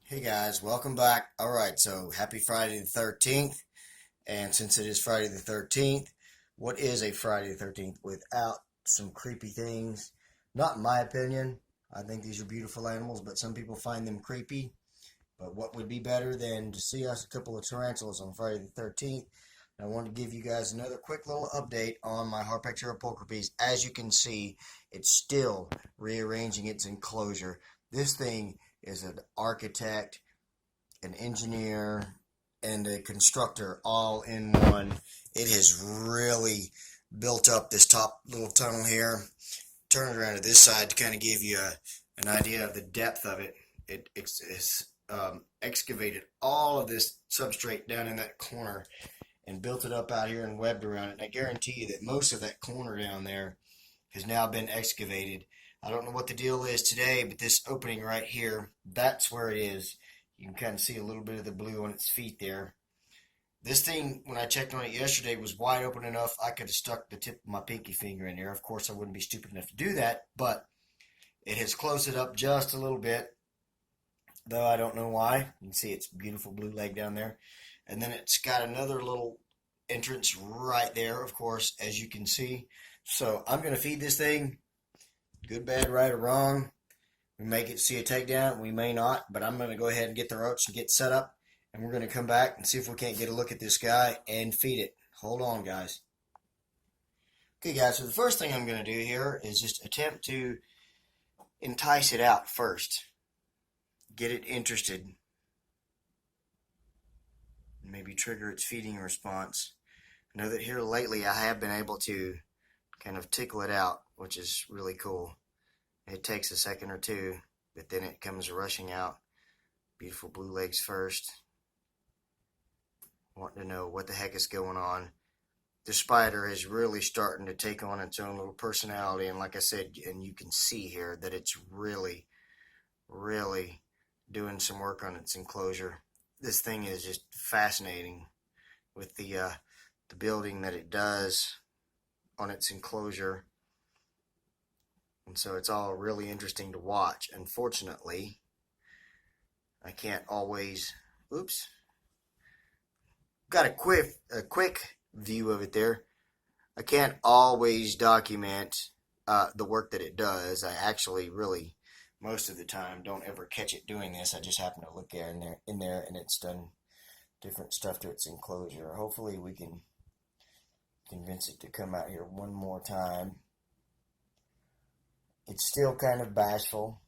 Hey guys, welcome back. All right, so happy Friday the 13th. And since it is Friday the 13th, what is a Friday the 13th without some creepy things? Not in my opinion. I think these are beautiful animals, but some people find them creepy. But what would be better than to see us a couple of tarantulas on Friday the 13th? I want to give you guys another quick little update on my Harpexia pulchripes. As you can see, it's still rearranging its enclosure. This thing is an architect, an engineer, and a constructor all in one. It has really built up this top little tunnel here. Turn it around to this side to kind of give you an idea of the depth of it. It's excavated all of this substrate down in that corner and built it up out here and webbed around it. And I guarantee you that most of that corner down there has now been excavated. I don't know what the deal is today, but this opening right here, that's where it is. You can kind of see a little bit of the blue on its feet there. This thing, when I checked on it yesterday, was wide open enough I could have stuck the tip of my pinky finger in there. Of course, I wouldn't be stupid enough to do that, but it has closed it up just a little bit, though I don't know why. You can see its beautiful blue leg down there. And then it's got another little entrance right there, of course, as you can see. So I'm going to feed this thing, good, bad, right, or wrong. We may get to see a takedown, we may not, but I'm going to go ahead and get the roach and get set up, and we're going to come back and see if we can't get a look at this guy and feed it. Hold on, guys. Okay, guys, so the first thing I'm going to do here is just attempt to entice it out first. Get it interested. Maybe trigger its feeding response. I know that here lately I have been able to kind of tickle it out, which is really cool. It takes a second or two, but then it comes rushing out. Beautiful blue legs first. Wanting to know what the heck is going on. The spider is really starting to take on its own little personality, and like I said, and you can see here that it's really, really doing some work on its enclosure. This thing is just fascinating with the building that it does on its enclosure. And so it's all really interesting to watch. Unfortunately, I can't always, oops, got a quick view of it there. I can't always document the work that it does. I actually really, most of the time, don't ever catch it doing this. I just happen to look there in there, and it's done different stuff to its enclosure. Hopefully, we can convince it to come out here one more time. It's still kind of bashful,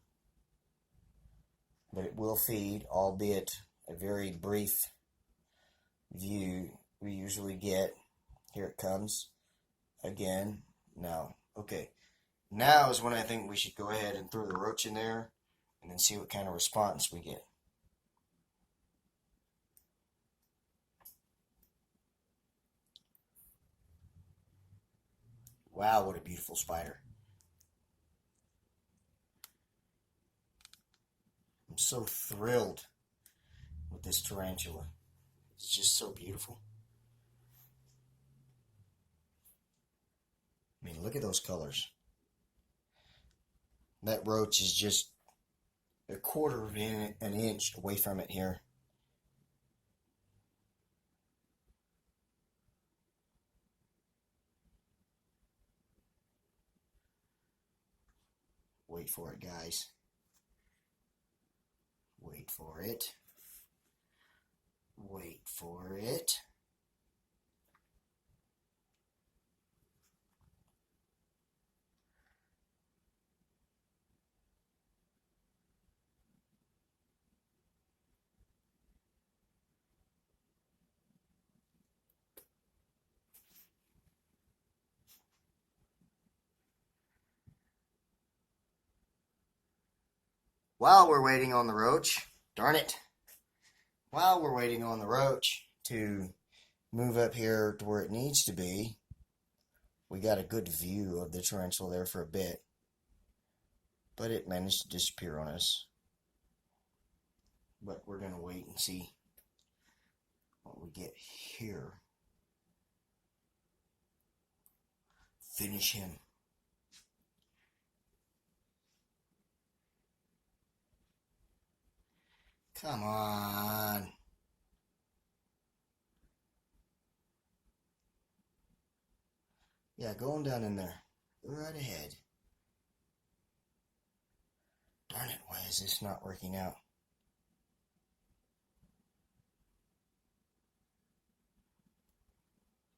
but it will feed, albeit a very brief view we usually get. Here it comes again. Now, okay. Now is when I think we should go ahead and throw the roach in there and then see what kind of response we get. Wow, what a beautiful spider. I'm so thrilled with this tarantula. It's just so beautiful. I mean, look at those colors. That roach is just a quarter of an inch away from it here. Wait for it, guys. Wait for it. Wait for it. While we're waiting on the roach, darn it, while we're waiting on the roach to move up here to where it needs to be, we got a good view of the tarantula there for a bit, but it managed to disappear on us. But we're going to wait and see what we get here. Finish him. Come on. Yeah, go on down in there. Go right ahead. Darn it, why is this not working out?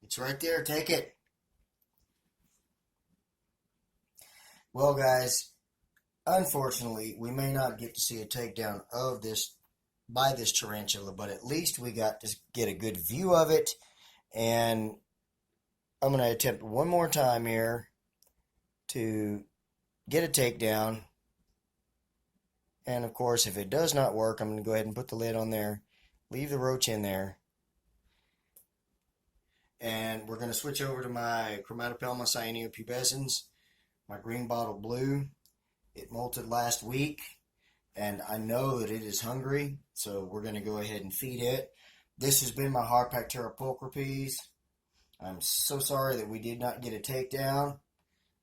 It's right there, take it. Well, guys, unfortunately, we may not get to see a takedown of this by this tarantula, but at least we got to get a good view of it. And I'm going to attempt one more time here to get a takedown. And of course, if it does not work, I'm going to go ahead and put the lid on there, leave the roach in there. And we're going to switch over to my Chromatopelma cyanopubescens, my green bottle blue. It molted last week, and I know that it is hungry, so we're going to go ahead and feed it. This has been my Harpactira pulchripes. I'm so sorry that we did not get a takedown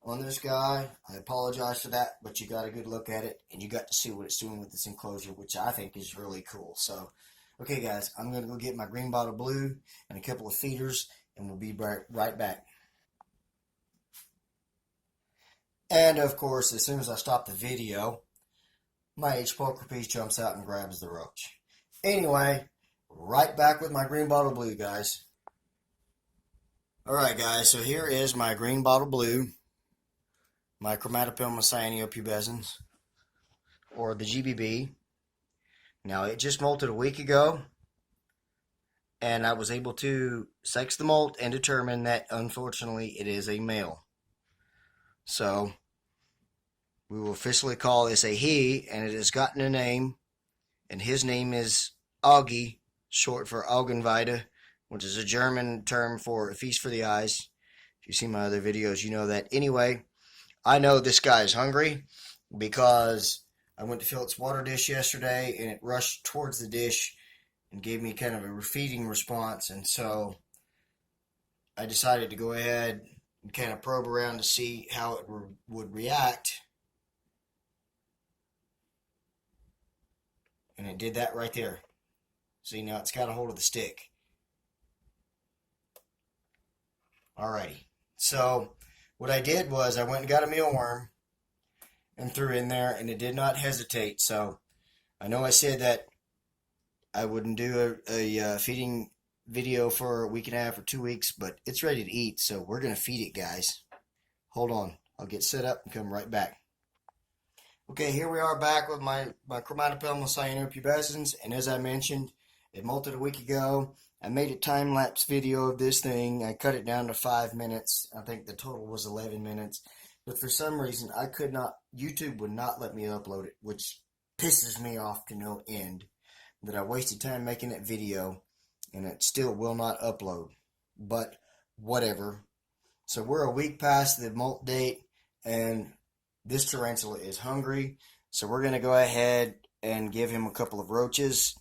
on this guy. I apologize for that, but you got a good look at it, and you got to see what it's doing with this enclosure, which I think is really cool. So, okay, guys, I'm going to go get my green bottle blue and a couple of feeders, and we'll be right back. And, of course, as soon as I stop the video, my H. pulchripes jumps out and grabs the roach. Anyway, right back with my green bottle blue, guys. Alright, guys, so here is my green bottle blue, my Chromatopelma cyanopubescens, or the GBB. Now, it just molted a week ago, and I was able to sex the molt and determine that, unfortunately, it is a male. So, we will officially call this a he, and it has gotten a name, and his name is Augie, short for Augenweide, which is a German term for a feast for the eyes. If you've seen my other videos, you know that. Anyway, I know this guy is hungry because I went to fill its water dish yesterday, and it rushed towards the dish and gave me kind of a feeding response, and so I decided to go ahead and kind of probe around to see how it would react. And it did that right there. See, now it's got a hold of the stick. Alrighty. So, what I did was I went and got a mealworm and threw in there, and it did not hesitate. So, I know I said that I wouldn't do a feeding video for a week and a half or 2 weeks, but it's ready to eat, so we're going to feed it, guys. Hold on. I'll get set up and come right back. Okay, here we are back with my Chromatopelma cyanopubescens, and as I mentioned, it molted a week ago. I made a time-lapse video of this thing. I cut it down to 5 minutes. I think the total was 11 minutes. But for some reason, YouTube would not let me upload it, which pisses me off to no end. That I wasted time making that video, and it still will not upload. But, whatever. So we're a week past the molt date, and this tarantula is hungry. So we're going to go ahead and give him a couple of roaches.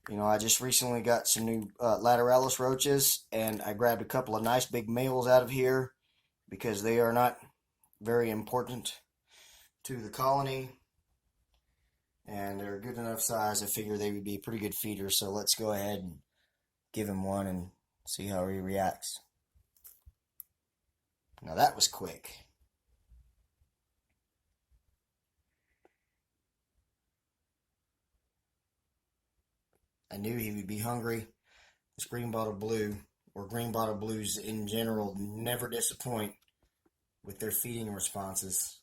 You know, I just recently got some new Lateralis roaches, and I grabbed a couple of nice big males out of here because they are not very important to the colony, and they're a good enough size. I figure they would be a pretty good feeder, so let's go ahead and give him one and see how he reacts. Now that was quick. I knew he would be hungry. This green bottle blue, or green bottle blues in general, never disappoint with their feeding responses.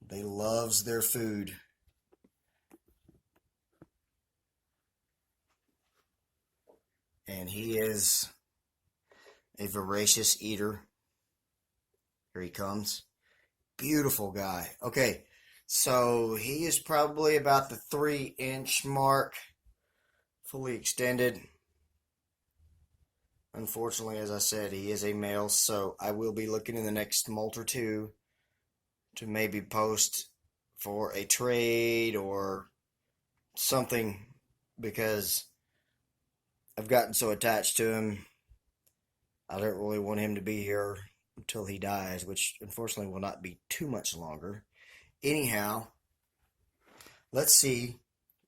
They loves their food. And he is a voracious eater. Here he comes. Beautiful guy. Okay, so he is probably about the 3-inch mark, fully extended. Unfortunately, as I said, he is a male, so I will be looking in the next molt or two to maybe post for a trade or something, because I've gotten so attached to him. I don't really want him to be here until he dies, which unfortunately will not be too much longer. Anyhow, let's see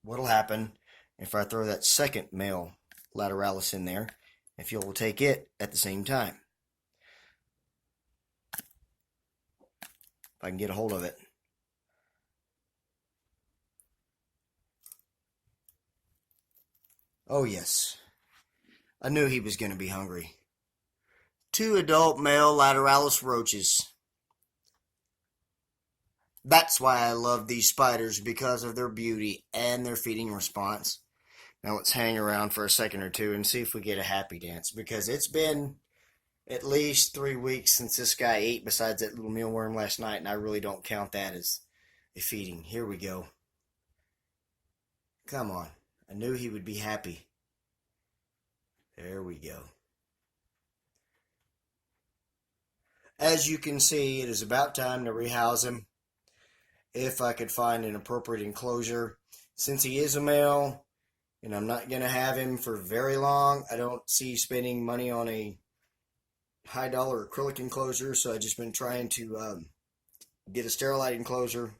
what'll happen if I throw that second male lateralis in there, if you'll take it at the same time. If I can get a hold of it. Oh yes, I knew he was going to be hungry. 2 adult male lateralis roaches. That's why I love these spiders, because of their beauty and their feeding response. Now let's hang around for a second or two and see if we get a happy dance, because it's been at least 3 weeks since this guy ate, besides that little mealworm last night, and I really don't count that as a feeding. Here we go. Come on. I knew he would be happy. There we go. As you can see, it is about time to rehouse him, if I could find an appropriate enclosure. Since he is a male, and I'm not going to have him for very long, I don't see spending money on a high dollar acrylic enclosure, so I've just been trying to get a Sterilite enclosure.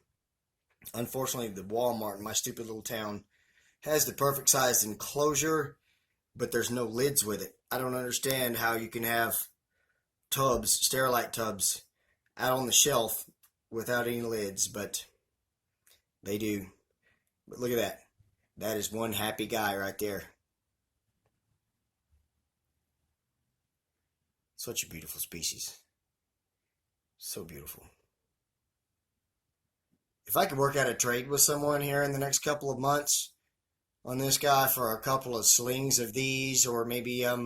Unfortunately, the Walmart in my stupid little town has the perfect sized enclosure, but there's no lids with it. I don't understand how you can have tubs, Sterilite tubs, out on the shelf without any lids, but they do. But look at that. That is one happy guy right there. Such a beautiful species. So beautiful. If I could work out a trade with someone here in the next couple of months on this guy for a couple of slings of these, or maybe a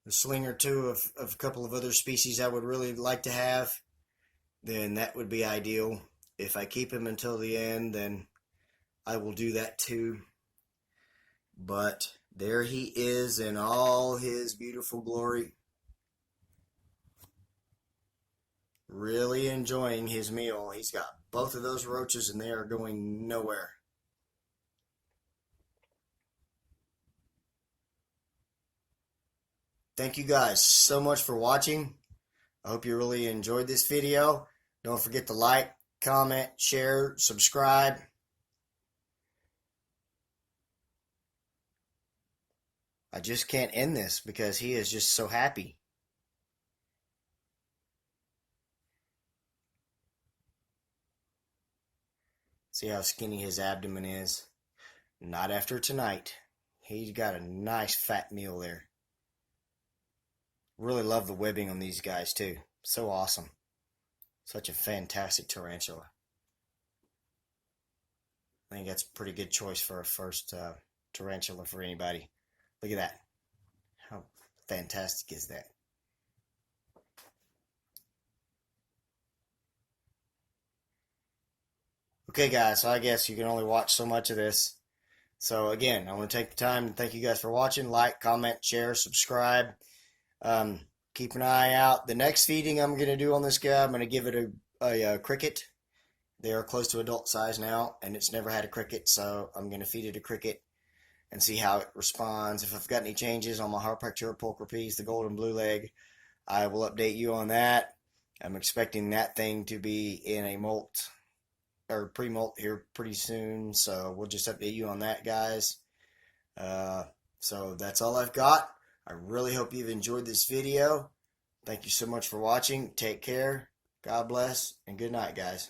sling or two of a couple of other species I would really like to have, then that would be ideal. If I keep him until the end, then I will do that too. But there he is in all his beautiful glory. Really enjoying his meal. He's got both of those roaches and they are going nowhere. Thank you guys so much for watching. I hope you really enjoyed this video. Don't forget to like, comment, share, subscribe. I just can't end this because he is just so happy. See how skinny his abdomen is? Not after tonight. He's got a nice fat meal there. Really love the webbing on these guys too. So awesome. Such a fantastic tarantula. I think that's a pretty good choice for a first tarantula for anybody. Look at that. How fantastic is that? Okay guys, so I guess you can only watch so much of this. So again, I want to take the time to thank you guys for watching. Like, comment, share, subscribe. Keep an eye out. The next feeding I'm going to do on this guy, I'm going to give it a cricket. They are close to adult size now, and it's never had a cricket, so I'm going to feed it a cricket and see how it responds. If I've got any changes on my Harpactura pulchripes, the golden blue leg, I will update you on that. I'm expecting that thing to be in a molt or pre-molt here pretty soon, so we'll just update you on that, guys. So that's all I've got. I really hope you've enjoyed this video. Thank you so much for watching. Take care. God bless, and good night, guys.